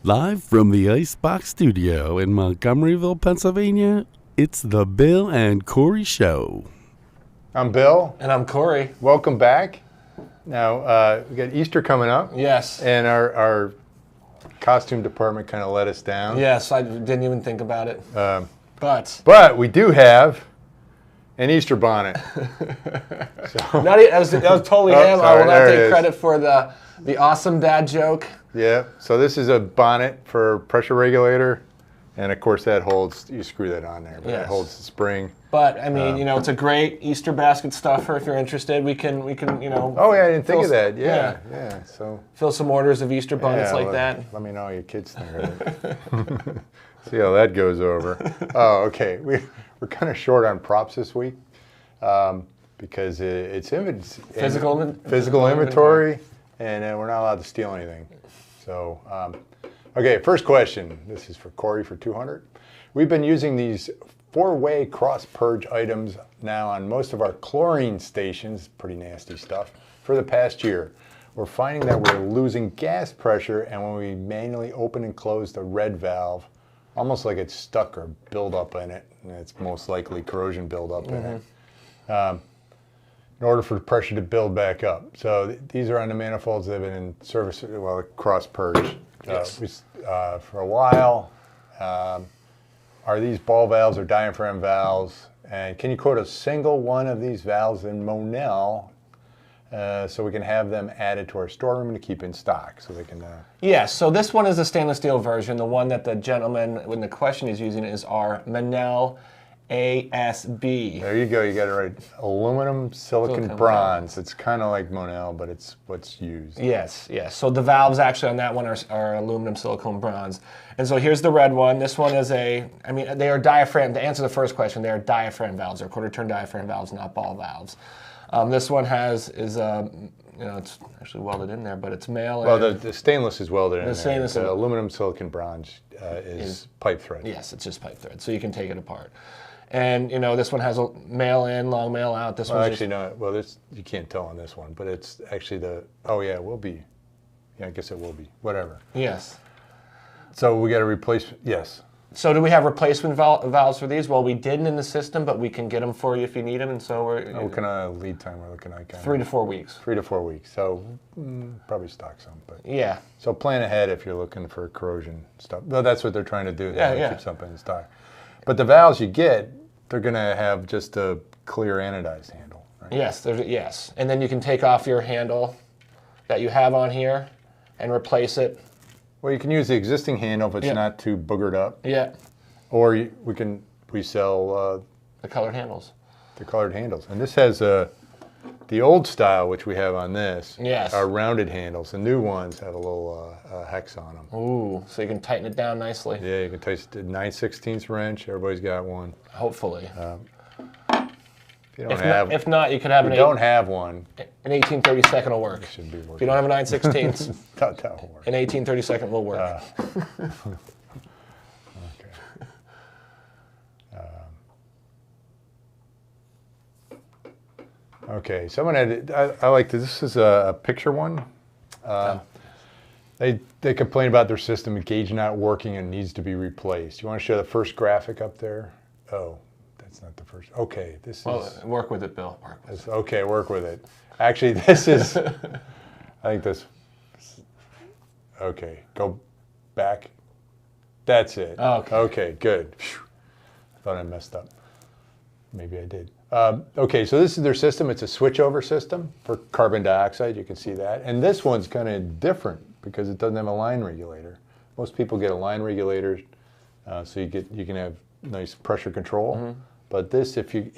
Live from the Icebox Studio in Montgomeryville, Pennsylvania, it's the Bill and Corey Show. I'm Bill. And I'm Corey. Welcome back. Now, we got Easter coming up. Yes. And our costume department kind of let us down. Yes, I didn't even think about it. But we do have an Easter bonnet. That was totally him. I will not take credit for the awesome dad joke. Yeah. So this is a bonnet for pressure regulator. And of course that holds, you screw that on there, but it holds the spring. But I mean, it's a great Easter basket stuffer. If you're interested, we can, Oh yeah, I didn't think of that. Yeah. So fill some orders of Easter bonnets like that. Let me know how your kids think of it. See how that goes over. Oh, okay. We're kind of short on props this week because it's physical inventory, and we're not allowed to steal anything. So. Okay, first question. This is for Corey for 200. We've been using these 4-way cross purge items now on most of our chlorine stations, pretty nasty stuff, for the past year. We're finding that we're losing gas pressure, and when we manually open and close the red valve, almost like it's stuck or buildup in it, and it's most likely corrosion buildup in it, in order for the pressure to build back up. So these are on the manifolds that have been in service, well, cross purge. Yes. For a while. Are these ball valves or diaphragm valves? And can you quote a single one of these valves in Monel so we can have them added to our storeroom to keep in stock so they can... Yes, so this one is a stainless steel version. The one that the gentleman in the question is using is our Monel-ASB. There you go, you got it right. Aluminum silicon bronze. It's kind of like Monel, but it's what's used. Yes. So the valves actually on that one are aluminum silicone bronze. And so here's the red one. This one is they are diaphragm, to answer the first question, they are diaphragm valves. They're quarter turn diaphragm valves, not ball valves. This one it's actually welded in there, but it's male. Well, the stainless is welded in there. Stainless the aluminum silicon bronze is pipe thread. Yes, it's just pipe thread, so you can take it apart. And this one has a male in, long male out. This one actually no. Well, you can't tell on this one, but it's actually it will be. Yeah, I guess it will be. Whatever. Yes. So we got to replace. Yes. So do we have replacement valves for these? Well, we didn't in the system, but we can get them for you if you need them. And so what kind of lead time we're looking at? 3 to 4 weeks. 3 to 4 weeks. So probably stock some, but yeah. So plan ahead if you're looking for corrosion stuff. Well, that's what they're trying to do. Keep something in stock. But the valves you get, they're going to have just a clear anodized handle, right? Yes, yes. And then you can take off your handle that you have on here and replace it. Well, you can use the existing handle if it's not too boogered up. Yeah. Or we sell the colored handles. The colored handles. And this has the old style, which we have on this, are rounded handles. The new ones have a little hex on them. Ooh, so you can tighten it down nicely. Yeah, you can tighten it 9/16 wrench. Everybody's got one. Hopefully. If you don't have, if not, you could have an 1832 will work. It should be working. If you don't have a 9/16, that will work. An 1832 will work. Okay, someone had, I like this. This is a picture one. They complain about their system gauge not working and needs to be replaced. You want to show the first graphic up there? Oh, that's not the first. Okay, this is... Work with it, Bill. Work with it. Okay, work with it. Actually, this is... I think this... Okay, go back. That's it. Okay. Okay, good. Whew. I thought I messed up. Maybe I did. Okay, so this is their system. It's a switchover system for carbon dioxide. You can see that. And this one's kind of different because it doesn't have a line regulator. Most people get a line regulator, so you can have nice pressure control. Mm-hmm. But this, if you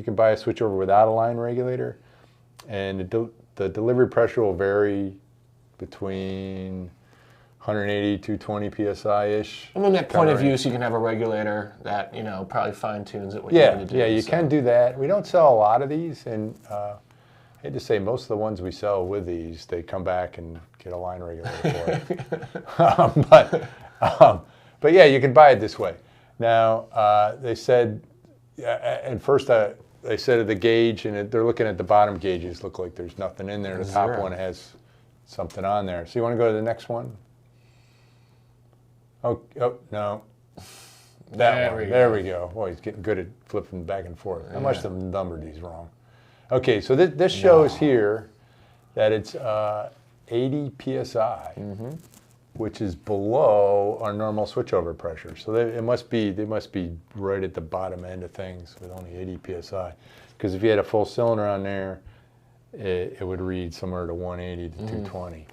can buy a switchover without a line regulator, and the delivery pressure will vary between 180, 220 psi-ish. And then at point of use, you can have a regulator that, probably fine-tunes it what you need to do. Yeah, you can do that. We don't sell a lot of these, and I hate to say, most of the ones we sell with these, they come back and get a line regulator for it. But yeah, you can buy it this way. Now, they said, at first, they said the gauge, and they're looking at the bottom gauges, look like there's nothing in there. The top one has something on there. So you want to go to the next one? Oh, no. There we go. Boy, he's getting good at flipping back and forth. I must have numbered these wrong. Okay, so this shows here that it's 80 psi, which is below our normal switchover pressure. So they must be right at the bottom end of things with only 80 psi. Because if you had a full cylinder on there, it would read somewhere to 180 to 220.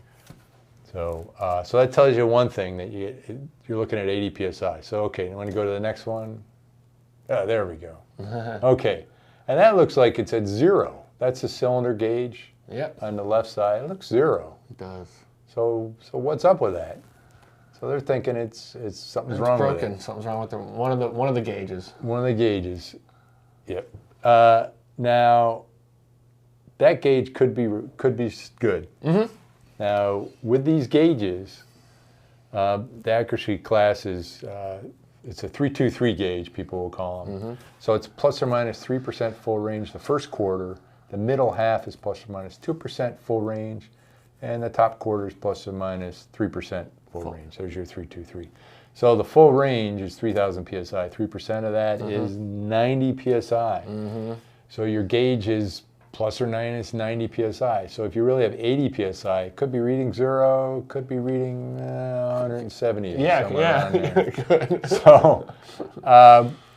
So so that tells you one thing, that you're looking at 80 psi. So okay, you want to go to the next one? Oh, there we go. Okay, and that looks like it's at 0. That's the cylinder gauge. Yep. On the left side, it looks 0. It does. So what's up with that? So they're thinking it's something's wrong with it. Broken. Something's wrong with one of the gauges. One of the gauges. Yep. Now that gauge could be good. Now with these gauges, the accuracy class is it's a 323 gauge, people will call them. So it's plus or minus 3% full range the first quarter. The middle half is plus or minus 2% full range, and the top quarter is plus or minus 3% full range. There's your 323. So the full range is 3,000 psi. 3% of that is 90 psi. So your gauge is plus or minus 90 psi. So if you really have 80 psi, it could be reading 0, could be reading 170. Yeah. Good.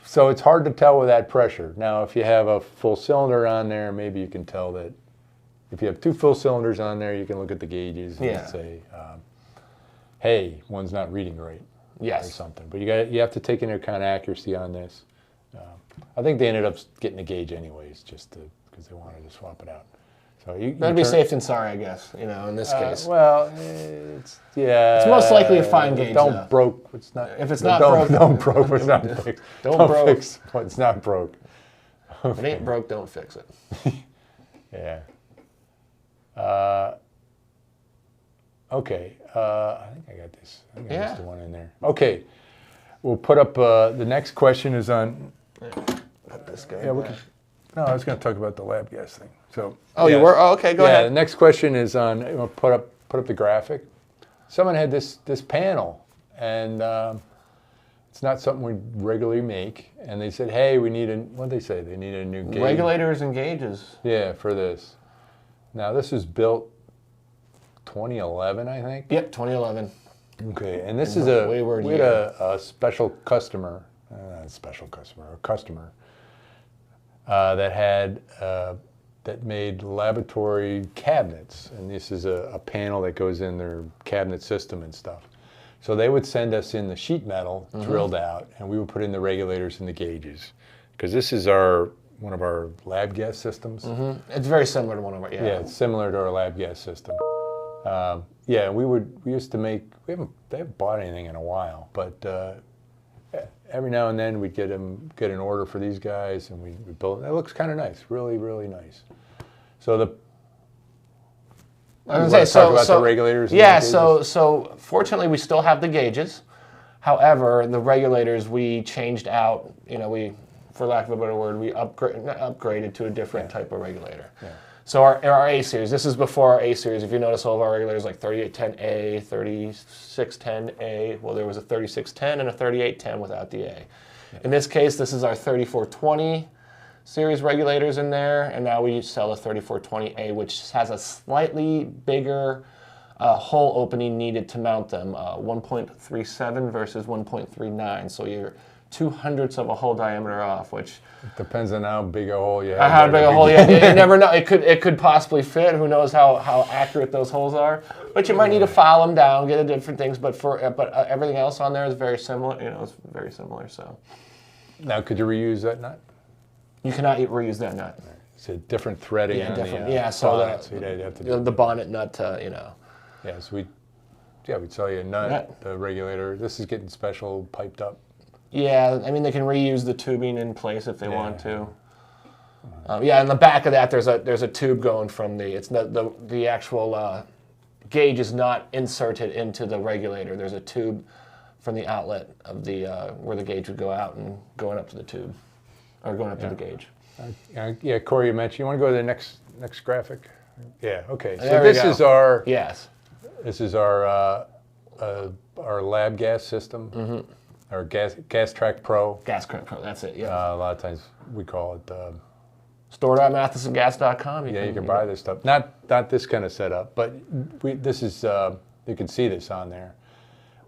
So it's hard to tell with that pressure. Now, if you have a full cylinder on there, maybe you can tell that. If you have 2 full cylinders on there, you can look at the gauges and say, hey, one's not reading right. Or something. But you have to take into account accuracy on this. I think they ended up getting a gauge anyways, just because they wanted to swap it out. So that'd be safe than sorry, I guess. In this case. Well, it's most likely a fine gauge. Don't broke. It's not. If it's not broke, don't broke. What's not fixed. Don't fix what's not broke. If it ain't broke, don't fix it. Yeah. Okay. I think I got this. I think I missed the one in there. Okay. We'll put up. The next question is on. Put this guy. Yeah, we can. No, I was going to talk about the lab gas thing. So. You were? Oh, okay. Go ahead. The next question is on. Put up the graphic. Someone had this panel, and it's not something we regularly make. And they said, "Hey, we need a." What did they say? They need a new gauge. Regulators and gauges. Yeah, for this. Now this was built 2011, I think. Yep, 2011. Okay, and this is we had a special customer, that had that made laboratory cabinets, and this is a panel that goes in their cabinet system and stuff. So they would send us in the sheet metal drilled out, and we would put in the regulators and the gauges, because this is one of our lab gas systems. It's very similar to one of our. Yeah, it's similar to our lab gas system. Yeah, we used to make. They haven't bought anything in a while, but every now and then we'd get an order for these guys, and we build it. It looks kind of nice, really, really nice. So the the regulators. Yeah, so fortunately we still have the gauges. However, the regulators we changed out. We, for lack of a better word, we upgraded to a different type of regulator. Yeah. So our A series, this is before our A series. If you notice, all of our regulators like 3810A, 3610A. Well, there was a 3610 and a 3810 without the A. Yeah. In this case, this is our 3420 series regulators in there, and now we sell a 3420A, which has a slightly bigger hole opening needed to mount them, 1.37 versus 1.39. So you're 2/100ths of a hole diameter off, which it depends on how big a hole you have. How big a hole you have. You never know. It could possibly fit. Who knows how accurate those holes are? But you might need to file them down, get different things. But everything else on there is very similar. It's very similar. So now, could you reuse that nut? You cannot reuse that nut. It's a different threading on different. The so bonnet, so you'd have to do the bonnet nut. Yeah, so we'd sell you a nut, the regulator. This is getting special piped up. Yeah, I mean they can reuse the tubing in place if they want to. Yeah, in the back of that there's a tube going from the actual gauge is not inserted into the regulator. There's a tube from the outlet of the where the gauge would go out and going up to the tube, or going up to the gauge. Yeah, Corey, you mentioned. You want to go to the next graphic? Yeah. Okay. So this is our. Yes. This is our our lab gas system, our GasTrak Pro. GasTrak Pro, that's it, yeah. A lot of times we call it... Store.mathesongas.com. You can buy this stuff. Not this kind of setup, but this is, you can see this on there.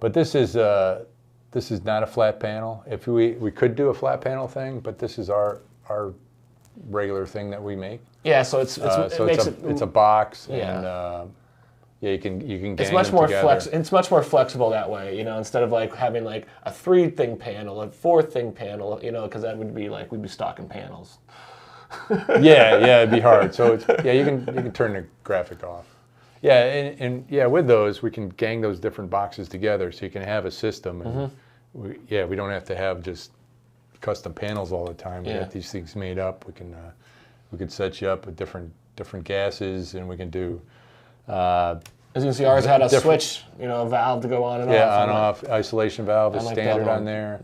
But this is not a flat panel. If we could do a flat panel thing, but this is our regular thing that we make. Yeah, so it's a box, yeah. and you can gang it's much them more together. It's much more flexible that way, instead of like having like a 3-thing panel, a 4-thing panel, because that would be like we'd be stocking panels. yeah, it'd be hard. So you can turn the graphic off. Yeah, and with those we can gang those different boxes together, so you can have a system. And we don't have to have just custom panels all the time. We got these things made up. We can set you up with different gases, and we can do. As you can see, ours had a switch, a valve to go on and off. Yeah, on-off isolation valve is like standard that on there.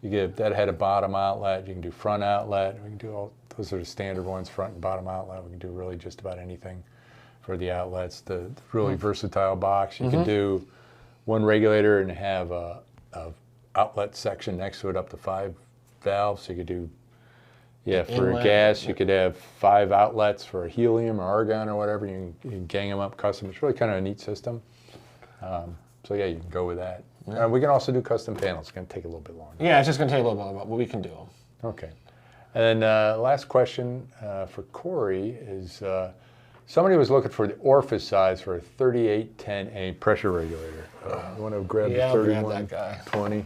That had a bottom outlet. You can do front outlet. We can do all. Those are the standard ones, front and bottom outlet. We can do really just about anything for the outlets. The really versatile box. You can do one regulator and have a outlet section next to it up to 5 valves. So you could do, for Inlet. gas, you could have 5 outlets for helium or argon or whatever. You can gang them up custom. It's really kind of a neat system. So you can go with that. We can also do custom panels. It's going to take a little bit longer. Yeah, it's just going to take a little bit longer, but we can do them. Okay. And then last question for Corey is, somebody was looking for the Orifice size for a 3810A pressure regulator. You want to grab the I'll grab that 3120?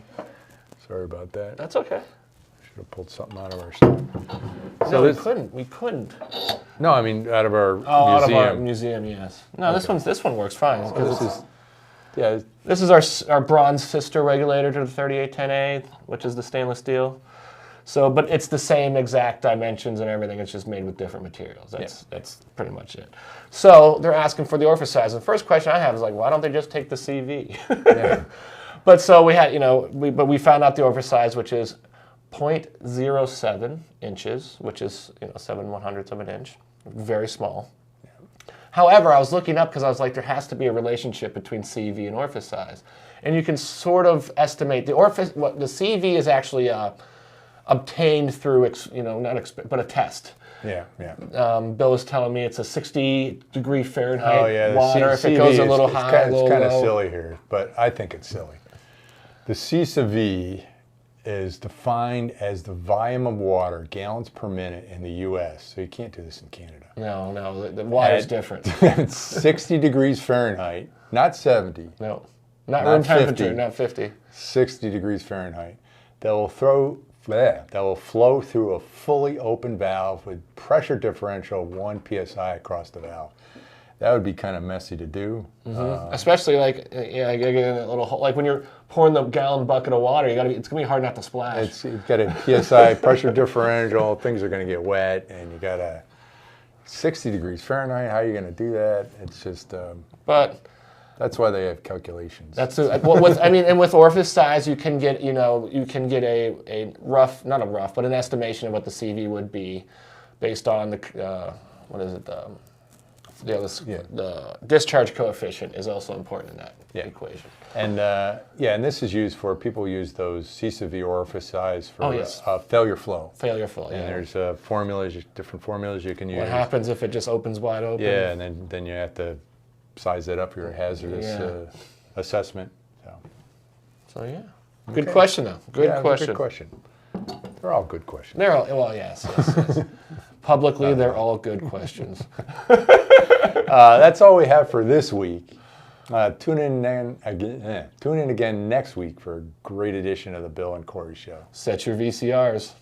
Sorry about that. That's okay. Should have pulled something out of our stuff. No, we couldn't. No, I mean out of our museum. Out of our museum, yes. No, this one works fine. This is our bronze sister regulator to the 3810A, which is the stainless steel. So, but it's the same exact dimensions and everything. It's just made with different materials. That's pretty much it. So they're asking for the Orifice size. The first question I have is like, why don't they just take the CV? But so we had, we found out the Orifice size, which is 0.07 inches, which is 7/100ths of an inch, very small. However, I was looking up because I was like, there has to be a relationship between CV and Orifice size, and you can sort of estimate the Orifice. What the CV is actually obtained through, but a test. Bill was telling me it's a 60-degree Fahrenheit water. If it goes a little high, it's kind of silly here, but I think it's silly. The C/V is defined as the volume of water, gallons per minute in the U.S. So you can't do this in Canada. No, the water's different. It's 60 degrees Fahrenheit, not 70. No, not room temperature, not 50. 60 degrees Fahrenheit. That will flow through a fully open valve with pressure differential of 1 psi across the valve. That would be kind of messy to do. Especially like get in that little hole. Like when you're pouring the gallon bucket of water, it's gonna be hard not to splash. You've got a psi pressure differential. Things are going to get wet, and you got a 60 degrees Fahrenheit. How are you going to do that? It's just. But that's why they have calculations. That's and with Orifice size, you can get a rough, not a rough, but an estimation of what the CV would be, based on the the discharge coefficient is also important in that equation. And and this is used for people use those C/V Orifice size for failure flow. Failure flow. And there's different formulas you can use. What happens if it just opens wide open? Yeah, and then you have to size that up for your hazardous assessment. So good question though. Good question. Good question. They're all good questions. They're all yes. Publicly, they're all good questions. That's all we have for this week. Tune in again next week for a great edition of the Bill and Corey Show. Set your VCRs.